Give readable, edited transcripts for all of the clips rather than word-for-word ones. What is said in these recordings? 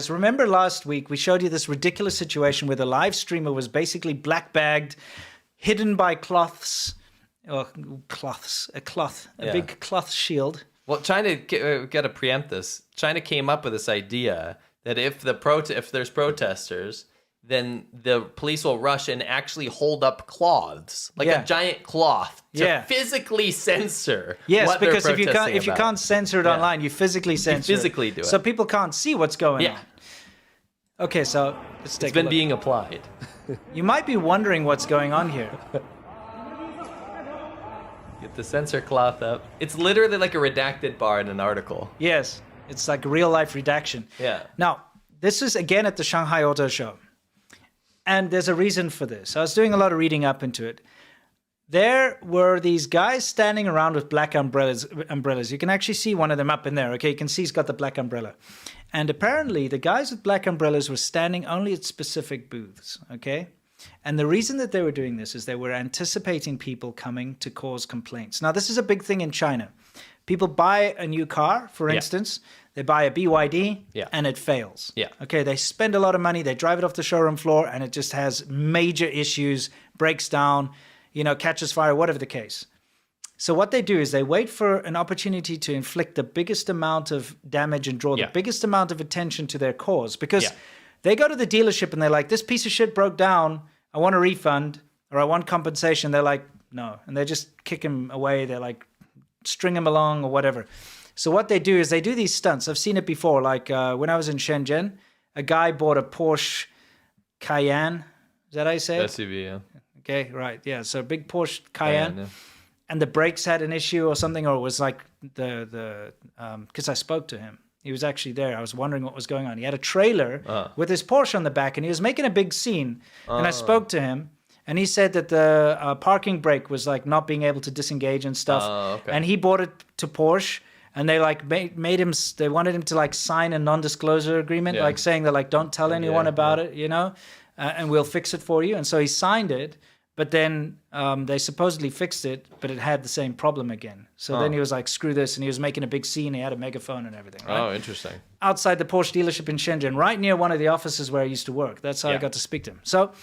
Remember last week we showed you this ridiculous situation where the live streamer was basically black bagged, hidden by cloths, a big cloth shield. Well, China, got to preempt this. China came up with this idea that if there's protesters, then the police will rush and actually hold up cloths, like a giant cloth, to physically censor. Yes, because if you can't censor it online, you physically censor. You physically do it, so people can't see what's going on. Okay, so let's take a look. It's been being applied. You might be wondering what's going on here. Get the censor cloth up. It's literally like a redacted bar in an article. Yes, it's like real life redaction. Yeah. Now, this is again at the Shanghai Auto Show. And there's a reason for this. I was doing a lot of reading up into it. There were these guys standing around with black umbrellas. You can actually see one of them up in there. Okay, you can see he's got the black umbrella. And apparently the guys with black umbrellas were standing only at specific booths. Okay? And the reason that they were doing this is they were anticipating people coming to cause complaints. Now, this is a big thing in China. People buy a new car, for instance. They buy a BYD and it fails. Okay, they spend a lot of money. They drive it off the showroom floor and it just has major issues, breaks down, catches fire, whatever the case. So what they do is they wait for an opportunity to inflict the biggest amount of damage and draw the biggest amount of attention to their cause. Because they go to the dealership and they're like, this piece of shit broke down. I want a refund or I want compensation. They're like, no. And they just kick him away. They're like, string him along or whatever. So what they do is they do these stunts. I've seen it before. Like when I was in Shenzhen, a guy bought a Porsche Cayenne. Is that how you say it? SUV, yeah. Okay, right. Yeah, so a big Porsche Cayenne. And the brakes had an issue or something, or it was like because I spoke to him. He was actually there. I was wondering what was going on. He had a trailer with his Porsche on the back, and he was making a big scene. And I spoke to him. And he said that the parking brake was like not being able to disengage and stuff. And he bought it to Porsche, and they like made him. They wanted him to like sign a non-disclosure agreement, like saying that like don't tell anyone about it, and we'll fix it for you. And so he signed it, but then they supposedly fixed it, but it had the same problem again. So then he was like, screw this, and he was making a big scene. He had a megaphone and everything. Right? Oh, interesting. Outside the Porsche dealership in Shenzhen, right near one of the offices where I used to work. That's how I got to speak to him. So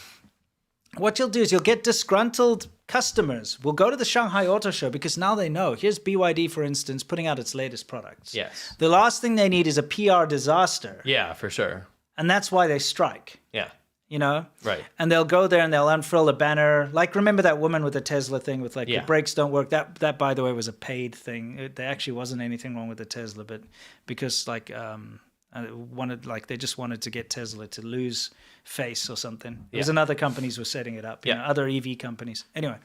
what you'll do is you'll get disgruntled customers. Will go to the Shanghai Auto Show because now they know. Here's BYD, for instance, putting out its latest products. Yes. The last thing they need is a PR disaster. Yeah, for sure. And that's why they strike. Yeah. Right. And they'll go there and they'll unfurl a banner. Like, remember that woman with the Tesla thing with like the brakes don't work? That by the way was a paid thing. There actually wasn't anything wrong with the Tesla, but because like they just wanted to get Tesla to lose face or something. It was another companies were setting it up, other EV companies. Anyway,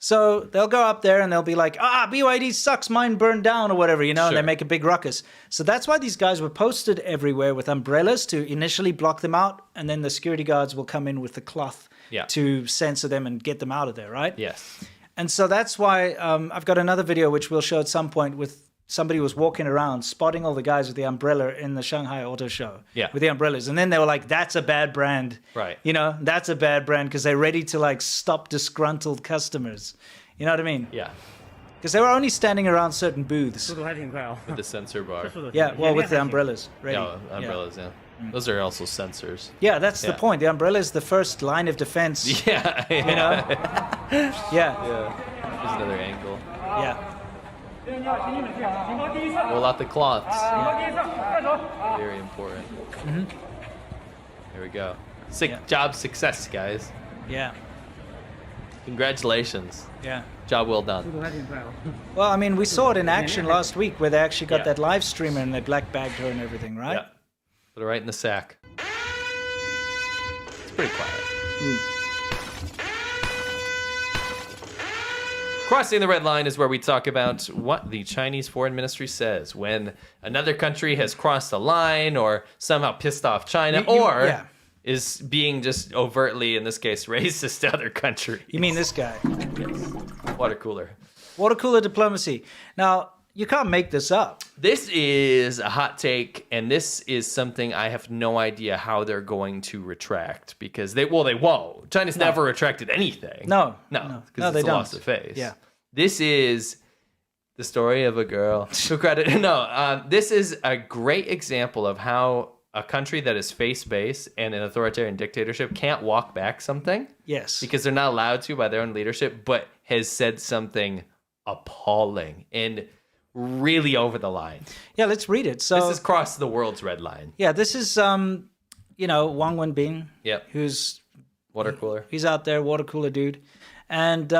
so they'll go up there and they'll be like, BYD sucks, mine burned down or whatever, and they make a big ruckus. So that's why these guys were posted everywhere with umbrellas to initially block them out, and then the security guards will come in with the cloth to censor them and get them out of there, right? Yes. And so that's why I've got another video which we'll show at some point with somebody was walking around spotting all the guys with the umbrella in the Shanghai Auto Show with the umbrellas. And then they were like, that's a bad brand. Right. That's a bad brand because they're ready to like stop disgruntled customers. You know what I mean? Yeah. Because they were only standing around certain booths. With the sensor bar. Yeah, well, with the umbrellas. Ready. Yeah, umbrellas, Those are also sensors. Yeah, that's the point. The umbrella is the first line of defense. Yeah. Yeah. There's another angle. Yeah. Roll out the cloths. Very important. There we go. Job success, guys. Yeah. Congratulations. Yeah. Job well done. Well, I mean, we saw it in action last week where they actually got that live streamer and they black bagged her and everything, right? Yeah. Put it right in the sack. It's pretty quiet. Crossing the red line is where we talk about what the Chinese foreign ministry says when another country has crossed a line or somehow pissed off China or is being just overtly, in this case, racist to other countries. You mean this guy? Yes. Water cooler. Water cooler diplomacy. Now, you can't make this up. This is a hot take, and this is something I have no idea how they're going to retract because they won't. China's never retracted anything. No, because it's a loss of face. Yeah. This is the story of a girl who this is a great example of how a country that is face-based and an authoritarian dictatorship can't walk back something Yes. because they're not allowed to by their own leadership, but has said something appalling and really over the line. Yeah, let's read it. So This has crossed the world's red line. yeah, this is Wang Wenbin, Yep. who's Water cooler. he's out there, water cooler dude, and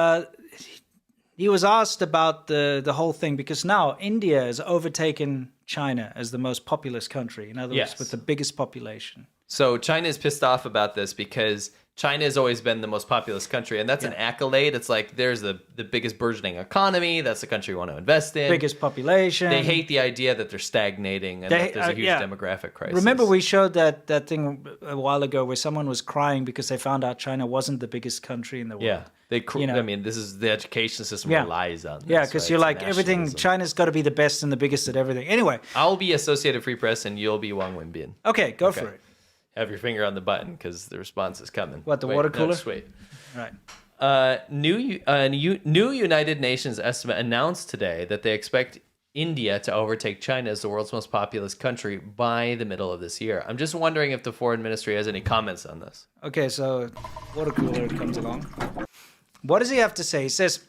he was asked about the whole thing because now India has overtaken China as the most populous country. In other words, Yes. with the biggest population. So China is pissed off about this because China has always been the most populous country, and that's an accolade. It's like there's the biggest burgeoning economy. That's the country you want to invest in. Biggest population. They hate the idea that they're stagnating and that there's a huge demographic crisis. Remember we showed that thing a while ago where someone was crying because they found out China wasn't the biggest country in the world. Yeah. I mean, this is the education system relies on this. Yeah, because right? you're It's like, everything, nationalism. China's got to be the best and the biggest at everything. Anyway, I'll be Associated Free Press and you'll be Wang Wenbin. okay, go for it. Have your finger on the button because the response is coming. What, the water cooler? No, just wait. Right. New United Nations estimate announced today that they expect India to overtake China as the world's most populous country by the middle of this year. I'm just wondering if the foreign ministry has any comments on this. Okay, so water cooler comes along. What does he have to say? He says,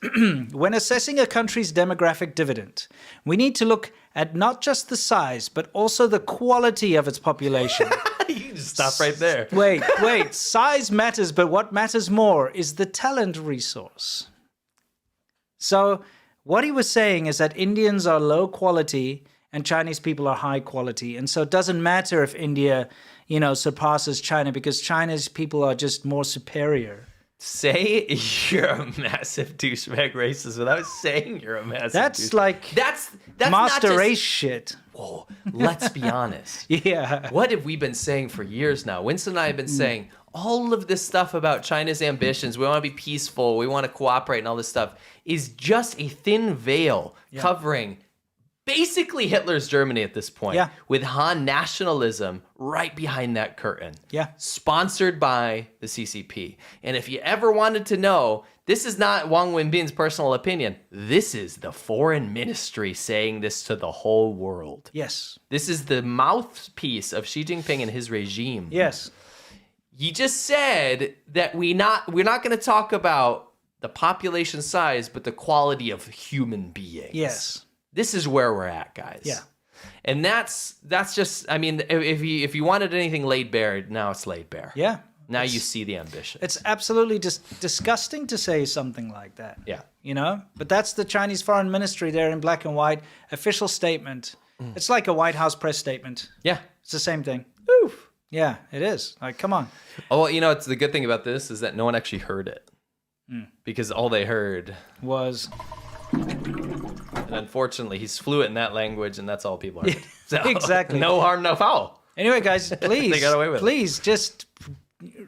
when assessing a country's demographic dividend, we need to look at not just the size, but also the quality of its population. You can just stop right there. Wait. Size matters, but what matters more is the talent resource. So what he was saying is that Indians are low quality and Chinese people are high quality. And so it doesn't matter if India, surpasses China because China's people are just more superior. Say you're a massive douchebag racist without saying you're a massive That's douchebag. like That's master not just, race shit. Whoa, let's be honest. Yeah. What have we been saying for years now? Winston and I have been saying all of this stuff about China's ambitions. We want to be peaceful. We want to cooperate and all this stuff is just a thin veil covering basically Hitler's Germany at this point. Yeah. With Han nationalism right behind that curtain. Yeah. Sponsored by the CCP. And if you ever wanted to know, this is not Wang Wenbin's personal opinion. This is the foreign ministry saying this to the whole world. Yes. This is the mouthpiece of Xi Jinping and his regime. Yes. He just said that we're not going to talk about the population size, but the quality of human beings. Yes. This is where we're at, guys. Yeah. And that's just, I mean, if you wanted anything laid bare, now it's laid bare. Yeah. Now you see the ambition. It's absolutely just disgusting to say something like that. Yeah. But that's the Chinese foreign ministry there in black and white, official statement. It's like a White House press statement. Yeah. It's the same thing. Oof. Yeah, it is. Like, come on. Oh, well, it's the good thing about this is that no one actually heard it. Because all they heard Was and unfortunately he's fluent in that language and that's all people heard. So, Exactly. No harm, no foul. Anyway, guys, please, They got away with it. please just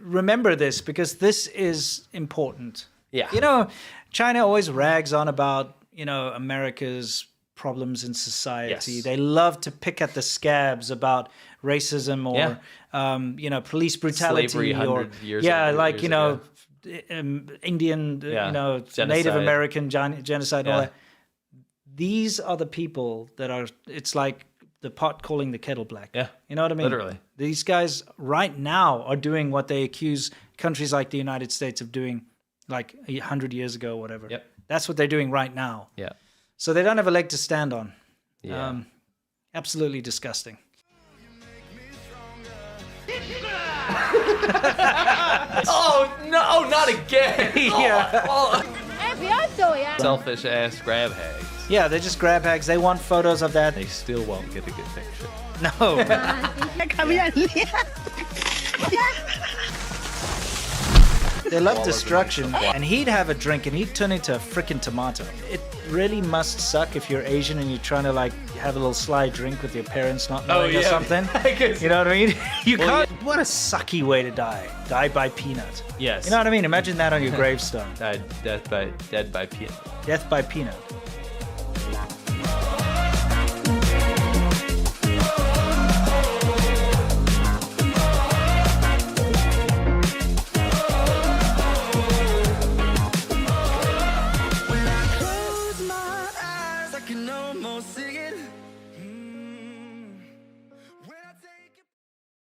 remember this because this is important. Yeah. China always rags on about, America's problems in society. Yes. They love to pick at the scabs about racism or, police brutality. Slavery or 100 years like, ago. Indian, Genocide. Native American genocide and all Yeah. that. These are the people that are, it's like the pot calling the kettle black. Yeah. You know what I mean? Literally. These guys right now are doing what they accuse countries like the United States of doing like 100 years ago or whatever. Yep. That's what they're doing right now. Yeah. So they don't have a leg to stand on. Yeah. Absolutely disgusting. Oh, no, not again. Yeah. Selfish ass grab hags. Yeah, they're just grab hags. They want photos of that. They still won't get a good picture. No. They love destruction. And he'd have a drink and he'd turn into a freaking tomato. It really must suck if you're Asian and you're trying to like have a little sly drink with your parents not knowing or something. You know what I mean? You can't. What a sucky way to die. Die by peanut. Yes. You know what I mean? Imagine that on your gravestone. Dead by peanut. Death by peanut.